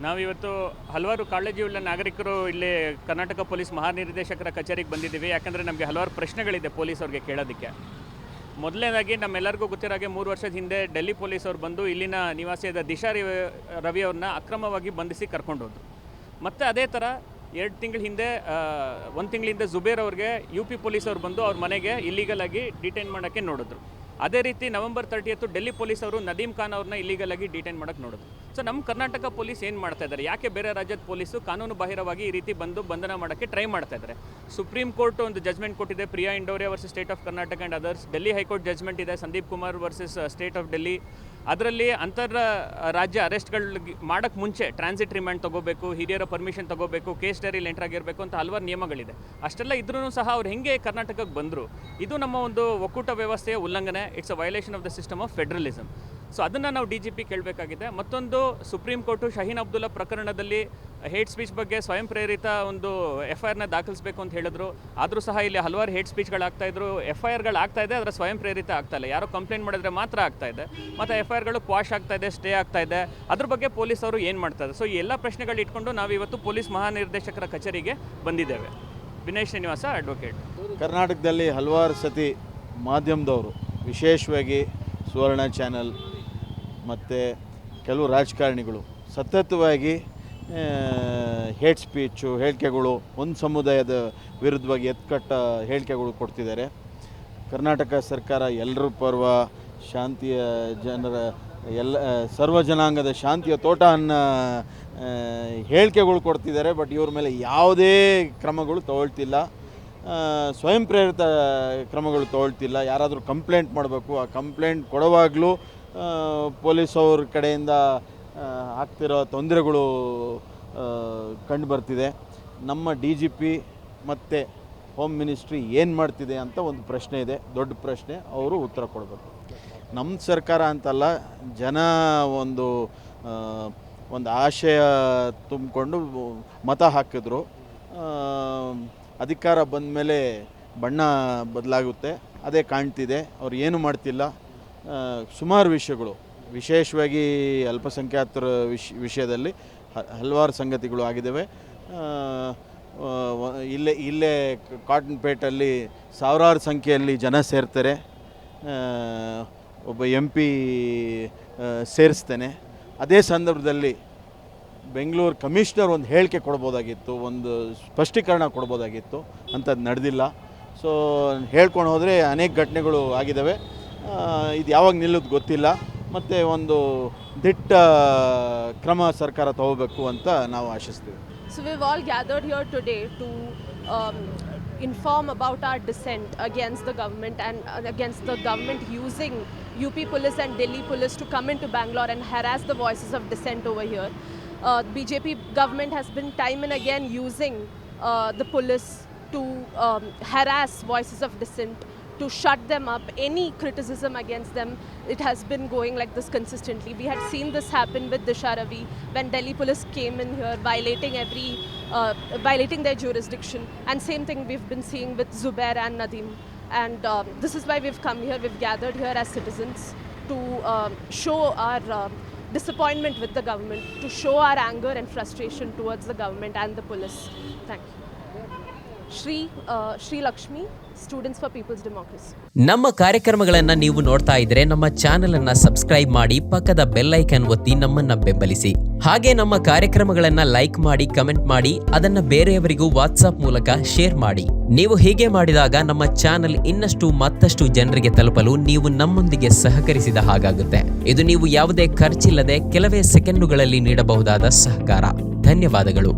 ನಾವಿವತ್ತು ಹಲವಾರು ಕಾಳಜಿಯುಳ್ಳ ನಾಗರಿಕರು ಇಲ್ಲಿ ಕರ್ನಾಟಕ ಪೊಲೀಸ್ ಮಹಾನಿರ್ದೇಶಕರ ಕಚೇರಿಗೆ ಬಂದಿದ್ದೀವಿ. ಯಾಕಂದರೆ ನಮಗೆ ಹಲವಾರು ಪ್ರಶ್ನೆಗಳಿದೆ ಪೊಲೀಸವ್ರಿಗೆ ಕೇಳೋದಕ್ಕೆ. ಮೊದಲನೇದಾಗಿ ನಮ್ಮೆಲ್ಲರಿಗೂ ಗೊತ್ತಿರೋ ಹಾಗೆ 3 ವರ್ಷದ ಹಿಂದೆ ಡೆಲ್ಲಿ ಪೊಲೀಸವ್ರು ಬಂದು ಇಲ್ಲಿನ ನಿವಾಸಿಯಾದ ದಿಶಾ ರವಿ ಅವ್ರನ್ನ ಅಕ್ರಮವಾಗಿ ಬಂಧಿಸಿ ಕರ್ಕೊಂಡು ಹೋದ್ರು. ಮತ್ತು ಅದೇ ಥರ 1 ತಿಂಗಳಿಂದ ಜುಬೇರ್ ಅವ್ರಿಗೆ UP ಪೊಲೀಸವ್ರು ಬಂದು ಅವ್ರ ಮನೆಗೆ ಇಲ್ಲಿಗಲಾಗಿ ಡಿಟೈನ್ ಮಾಡೋಕ್ಕೆ ನೋಡಿದ್ರು. ಅದೇ ರೀತಿ ನವೆಂಬರ್ 30 ಡೆಲ್ಲಿ ಪೊಲೀಸವರು ನದೀಮ್ ಖಾನ್ ಅವ್ರನ್ನ ಇಲ್ಲಿಗಲಾಗಿ ಡಿಟೈನ್ ಮಾಡೋಕ್ಕೆ ನೋಡಿದ್ರು. ಸೊ ನಮ್ಮ ಕರ್ನಾಟಕ ಪೊಲೀಸ್ ಏನು ಮಾಡ್ತಾ ಇದ್ದಾರೆ, ಯಾಕೆ ಬೇರೆ ರಾಜ್ಯದ ಪೊಲೀಸು ಕಾನೂನು ಬಾಹಿರವಾಗಿ ಈ ರೀತಿ ಬಂದು ಬಂಧನ ಮಾಡೋಕ್ಕೆ ಟ್ರೈ ಮಾಡ್ತಾ ಇದ್ದಾರೆ? ಸುಪ್ರೀಂ ಕೋರ್ಟ್ ಒಂದು ಜಜ್ಮೆಂಟ್ ಕೊಟ್ಟಿದೆ, Priya Indoria versus state of Karnataka and others. Delhi high court judgment ಇದೆ, Sandeep Kumar versus state of Delhi. ಅದರಲ್ಲಿ ಅಂತರ ರಾಜ್ಯ ಅರೆಸ್ಟ್ಗಳಿಗೆ ಮಾಡೋಕ್ಕೆ ಮುಂಚೆ ಟ್ರಾನ್ಸಿಟ್ ರಿಮ್ಯಾಂಡ್ ತೊಗೋಬೇಕು, ಹಿರಿಯರ ಪರ್ಮಿಷನ್ ತೊಗೋಬೇಕು, ಕೇಸ್ ಡೈರಿಲಿ ಎಂಟರ್ ಆಗಿರಬೇಕು ಅಂತ ಹಲವಾರು ನಿಯಮಗಳಿದೆ. ಅಷ್ಟೆಲ್ಲ ಇದ್ರೂ ಸಹ ಅವ್ರು ಹೆಂಗೆ ಕರ್ನಾಟಕಕ್ಕೆ ಬಂದರು? ಇದು ನಮ್ಮ ಒಂದು ಒಕ್ಕೂಟ ವ್ಯವಸ್ಥೆಯ ಉಲ್ಲಂಘನೆ. It's a violation of the system of federalism. So ಅದನ್ನು ನಾವು DGP ಕೇಳಬೇಕಾಗಿದೆ. ಮತ್ತೊಂದು, ಸುಪ್ರೀಂ ಕೋರ್ಟು ಶಹೀನ್ ಅಬ್ದುಲ್ಲಾ ಪ್ರಕರಣದಲ್ಲಿ ಹೇಟ್ ಸ್ಪೀಚ್ ಬಗ್ಗೆ ಸ್ವಯಂ ಪ್ರೇರಿತ ಒಂದು FIRನ ದಾಖಲಿಸಬೇಕು ಅಂತ ಹೇಳಿದ್ರು. ಆದರೂ ಸಹ ಇಲ್ಲಿ ಹಲವಾರು ಹೇಟ್ ಸ್ಪೀಚ್ಗಳಾಗ್ತಾಯಿದ್ರು. FIRಗಳಾಗ್ತಾಯಿದೆ, ಅದರ ಸ್ವಯಂ ಪ್ರೇರಿತ ಆಗ್ತಾಯಿಲ್ಲ. ಯಾರೋ ಕಂಪ್ಲೇಂಟ್ ಮಾಡಿದ್ರೆ ಮಾತ್ರ ಆಗ್ತಾಯಿದೆ. ಮತ್ತು FIRಗಳು ಕ್ವಾಶ್ ಆಗ್ತಾಯಿದೆ, ಸ್ಟೇ ಆಗ್ತಾಯಿದೆ. ಅದ್ರ ಬಗ್ಗೆ ಪೊಲೀಸವರು ಏನು ಮಾಡ್ತಾರೆ? ಸೊ ಈ ಎಲ್ಲ ಪ್ರಶ್ನೆಗಳು ಇಟ್ಕೊಂಡು ನಾವಿವತ್ತು ಪೊಲೀಸ್ ಮಹಾನಿರ್ದೇಶಕರ ಕಚೇರಿಗೆ ಬಂದಿದ್ದೇವೆ. ವಿನಯ್ ಶ್ರೀನಿವಾಸ, ಅಡ್ವೊಕೇಟ್. ಕರ್ನಾಟಕದಲ್ಲಿ ಹಲವಾರು ಸತಿ ಮಾಧ್ಯಮದವರು, ವಿಶೇಷವಾಗಿ ಸುವರ್ಣ ಚಾನಲ್ ಮತ್ತು ಕೆಲವು ರಾಜಕಾರಣಿಗಳು ಸತತವಾಗಿ ಹೇಟ್ ಸ್ಪೀಚು, ಹೇಳಿಕೆಗಳು, ಒಂದು ಸಮುದಾಯದ ವಿರುದ್ಧವಾಗಿ ಎತ್ಕಟ್ಟ ಹೇಳಿಕೆಗಳು ಕೊಡ್ತಿದ್ದಾರೆ. ಕರ್ನಾಟಕ ಸರ್ಕಾರ ಎಲ್ಲರ ಪರ್ವ, ಶಾಂತಿಯ ಜನರ ಸರ್ವ ಜನಾಂಗದ ಶಾಂತಿಯ ತೋಟ ಅನ್ನೋ ಹೇಳಿಕೆಗಳು ಕೊಡ್ತಿದ್ದಾರೆ. ಬಟ್ ಇವ್ರ ಮೇಲೆ ಯಾವುದೇ ಕ್ರಮಗಳು ತಗೊಳ್ತಿಲ್ಲ, ಸ್ವಯಂ ಪ್ರೇರಿತ ಕ್ರಮಗಳು ತಗೊಳ್ತಿಲ್ಲ. ಯಾರಾದರೂ ಕಂಪ್ಲೇಂಟ್ ಮಾಡಬೇಕು, ಆ ಕಂಪ್ಲೇಂಟ್ ಕೊಡುವಾಗಲೂ ಪೊಲೀಸವ್ರ ಕಡೆಯಿಂದ ಆಗ್ತಿರೋ ತೊಂದರೆಗಳು ಕಂಡು ಬರ್ತಿದೆ. ನಮ್ಮ DGP ಮತ್ತು ಹೋಮ್ ಮಿನಿಸ್ಟ್ರಿ ಏನು ಮಾಡ್ತಿದೆ ಅಂತ ಒಂದು ಪ್ರಶ್ನೆ ಇದೆ, ದೊಡ್ಡ ಪ್ರಶ್ನೆ. ಅವರು ಉತ್ತರ ಕೊಡಬೇಕು. ನಮ್ಮ ಸರ್ಕಾರ ಅಂತಲ್ಲ, ಜನ ಒಂದು ಆಶಯ ತುಂಬಿಕೊಂಡು ಮತ ಹಾಕಿದ್ರು. ಅಧಿಕಾರ ಬಂದ ಮೇಲೆ ಬಣ್ಣ ಬದಲಾಗುತ್ತೆ, ಅದೇ ಕಾಣ್ತಿದೆ. ಅವ್ರು ಏನು ಮಾಡ್ತಿಲ್ಲ. ಸುಮಾರು ವಿಷಯಗಳು, ವಿಶೇಷವಾಗಿ ಅಲ್ಪಸಂಖ್ಯಾತರ ವಿಷಯದಲ್ಲಿ ಹಲವಾರು ಸಂಗತಿಗಳು ಆಗಿದ್ದಾವೆ. ಇಲ್ಲೇ ಕಾಟನ್ ಪೇಟಲ್ಲಿ ಸಾವಿರಾರು ಸಂಖ್ಯೆಯಲ್ಲಿ ಜನ ಸೇರ್ತಾರೆ. ಒಬ್ಬ MP ಸೇರಿಸ್ತೇನೆ. ಅದೇ ಸಂದರ್ಭದಲ್ಲಿ ಬೆಂಗಳೂರು ಕಮಿಷನರ್ ಒಂದು ಹೇಳಿಕೆ ಕೊಡ್ಬೋದಾಗಿತ್ತು, ಒಂದು ಸ್ಪಷ್ಟೀಕರಣ ಕೊಡ್ಬೋದಾಗಿತ್ತು. ಅಂಥದ್ದು ನಡೆದಿಲ್ಲ. ಸೊ ಹೇಳ್ಕೊಂಡು ಹೋದರೆ ಅನೇಕ ಘಟನೆಗಳು ಆಗಿದ್ದಾವೆ. ಇದು ಯಾವಾಗ ನಿಲ್ಲೋದು ಗೊತ್ತಿಲ್ಲ. ಮತ್ತು ಒಂದು ದಿಟ್ಟ ಕ್ರಮ ಸರ್ಕಾರ ತಗೋಬೇಕು ಅಂತ ನಾವು ಆಶಿಸ್ತೀವಿ. So we've all gathered here today to inform about our dissent against the government and against the government using UP police and Delhi police to come into Bangalore and harass the voices of dissent over here. BJP government has been time and again using the police to harass voices of dissent, to shut them up. Any criticism against them, it has been going like this consistently. We had seen this happen with Disha Ravi when Delhi police came in here violating their jurisdiction, and same thing we've been seeing with Zubair and Nadeem. And this is why we've come here. We've gathered here as citizens to show our disappointment with the government, to show our anger and frustration towards the government and the police. Thank you. Sri Lakshmi, Students for People's Democracy. ನಮ್ಮ ಕಾರ್ಯಕ್ರಮಗಳನ್ನು ನೀವು ನೋಡ್ತಾ ಇದ್ರೆ ನಮ್ಮ channel ಅನ್ನ subscribe ಮಾಡಿ, ಪಕ್ಕದ bell icon ಒತ್ತಿ ನಮ್ಮನ್ನ ಬೆಂಬಲಿಸಿ. ಹಾಗೆ ನಮ್ಮ ಕಾರ್ಯಕ್ರಮಗಳನ್ನ ಲೈಕ್ ಮಾಡಿ, ಕಮೆಂಟ್ ಮಾಡಿ, ಅದನ್ನ ಬೇರೆಯವರಿಗೂ ವಾಟ್ಸ್ಆಪ್ ಮೂಲಕ ಶೇರ್ ಮಾಡಿ. ನೀವು ಹೀಗೆ ಮಾಡಿದಾಗ ನಮ್ಮ ಚಾನೆಲ್ ಇನ್ನಷ್ಟು ಮತ್ತಷ್ಟು ಜನರಿಗೆ ತಲುಪಲು ನೀವು ನಮ್ಮೊಂದಿಗೆ ಸಹಕರಿಸಿದ ಹಾಗಾಗುತ್ತೆ. ಇದು ನೀವು ಯಾವುದೇ ಖರ್ಚಿಲ್ಲದೆ ಕೆಲವೇ ಸೆಕೆಂಡುಗಳಲ್ಲಿ ನೀಡಬಹುದಾದ ಸಹಕಾರ. ಧನ್ಯವಾದಗಳು.